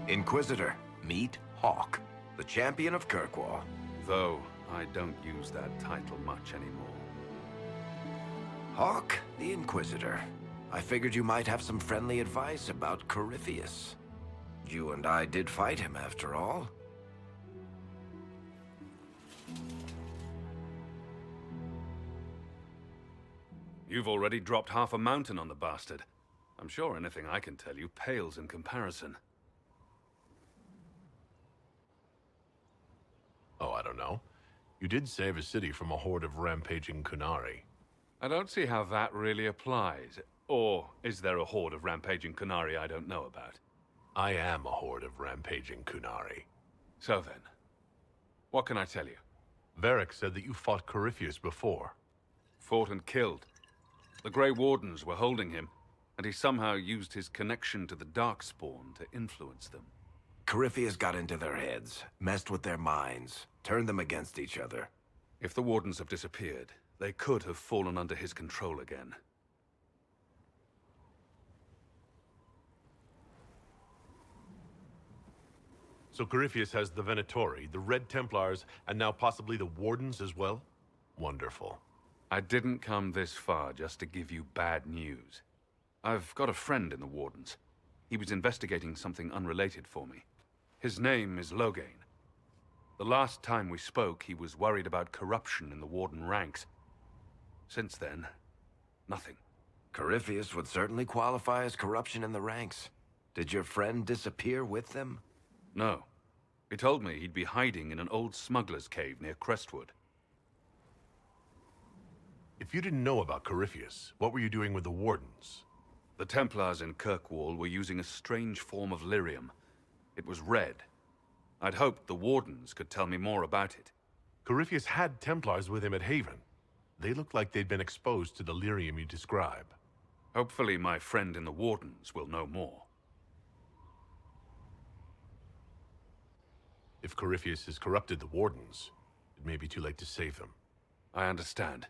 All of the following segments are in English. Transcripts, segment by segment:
Inquisitor, meet Hawk, the champion of Kirkwall. Though I don't use that title much anymore. Hawk, the Inquisitor. I figured you might have some friendly advice about Corypheus. You and I did fight him, after all. You've already dropped half a mountain on the bastard. I'm sure anything I can tell you pales in comparison. Oh, I don't know. You did save a city from a horde of rampaging Kunari. I don't see how that really applies. Or is there a horde of rampaging Kunari I don't know about? I am a horde of rampaging Kunari. So then, what can I tell you? Varric said that you fought Corypheus before. Fought and killed. The Grey Wardens were holding him, and he somehow used his connection to the Darkspawn to influence them. Corypheus got into their heads, messed with their minds, turned them against each other. If the Wardens have disappeared, they could have fallen under his control again. So Corypheus has the Venatori, the Red Templars, and now possibly the Wardens as well? Wonderful. I didn't come this far just to give you bad news. I've got a friend in the Wardens. He was investigating something unrelated for me. His name is Loghain. The last time we spoke, he was worried about corruption in the Warden ranks. Since then, nothing. Corypheus would certainly qualify as corruption in the ranks. Did your friend disappear with them? No. He told me he'd be hiding in an old smuggler's cave near Crestwood. If you didn't know about Corypheus, what were you doing with the Wardens? The Templars in Kirkwall were using a strange form of lyrium. It was red. I'd hoped the Wardens could tell me more about it. Corypheus had Templars with him at Haven. They looked like they'd been exposed to the lyrium you describe. Hopefully my friend in the Wardens will know more. If Corypheus has corrupted the Wardens, it may be too late to save them. I understand.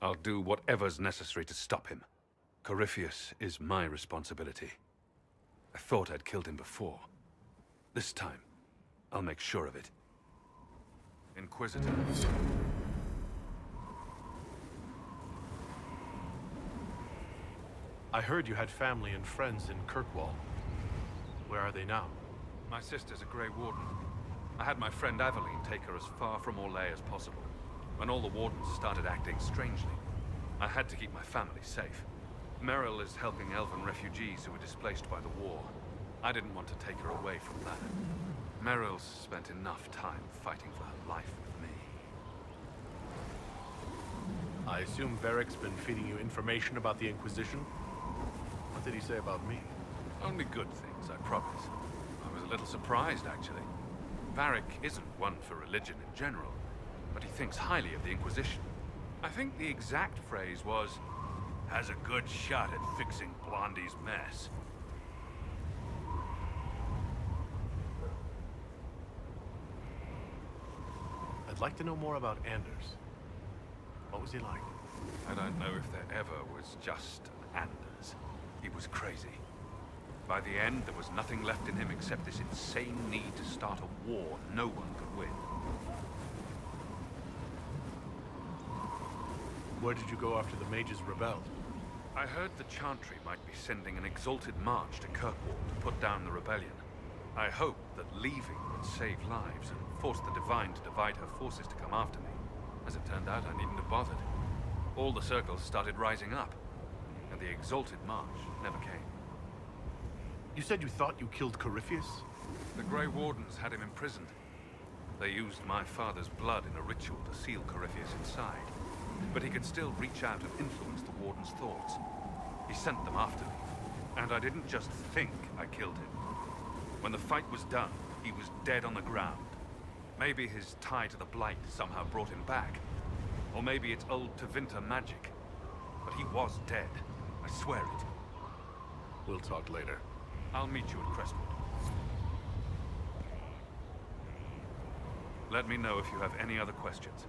I'll do whatever's necessary to stop him. Corypheus is my responsibility. I thought I'd killed him before. This time, I'll make sure of it. Inquisitor. I heard you had family and friends in Kirkwall. Where are they now? My sister's a Grey Warden. I had my friend Aveline take her as far from Orlais as possible. When all the Wardens started acting strangely, I had to keep my family safe. Meryl is helping elven refugees who were displaced by the war. I didn't want to take her away from that. Meryl's spent enough time fighting for her life with me. I assume Varric's been feeding you information about the Inquisition? What did he say about me? Only good things, I promise. I was a little surprised, actually. Varric isn't one for religion in general, but he thinks highly of the Inquisition. I think the exact phrase was, "has a good shot at fixing Blondie's mess." I'd like to know more about Anders. What was he like? I don't know if there ever was just an Anders. He was crazy. By the end, there was nothing left in him except this insane need to start a war no one could win. Where did you go after the mages rebelled? I heard the Chantry might be sending an exalted march to Kirkwall to put down the rebellion. I hoped that leaving would save lives and force the Divine to divide her forces to come after me. As it turned out, I needn't have bothered. All the circles started rising up, and the exalted march never came. You said you thought you killed Corypheus? The Grey Wardens had him imprisoned. They used my father's blood in a ritual to seal Corypheus inside. But he could still reach out and influence the Warden's thoughts. He sent them after me. And I didn't just think I killed him. When the fight was done, he was dead on the ground. Maybe his tie to the Blight somehow brought him back. Or maybe it's old Tevinter magic. But he was dead. I swear it. We'll talk later. I'll meet you at Crestwood. Let me know if you have any other questions.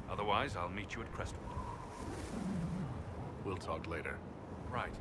Otherwise, I'll meet you at Crestwood. We'll talk later. Right.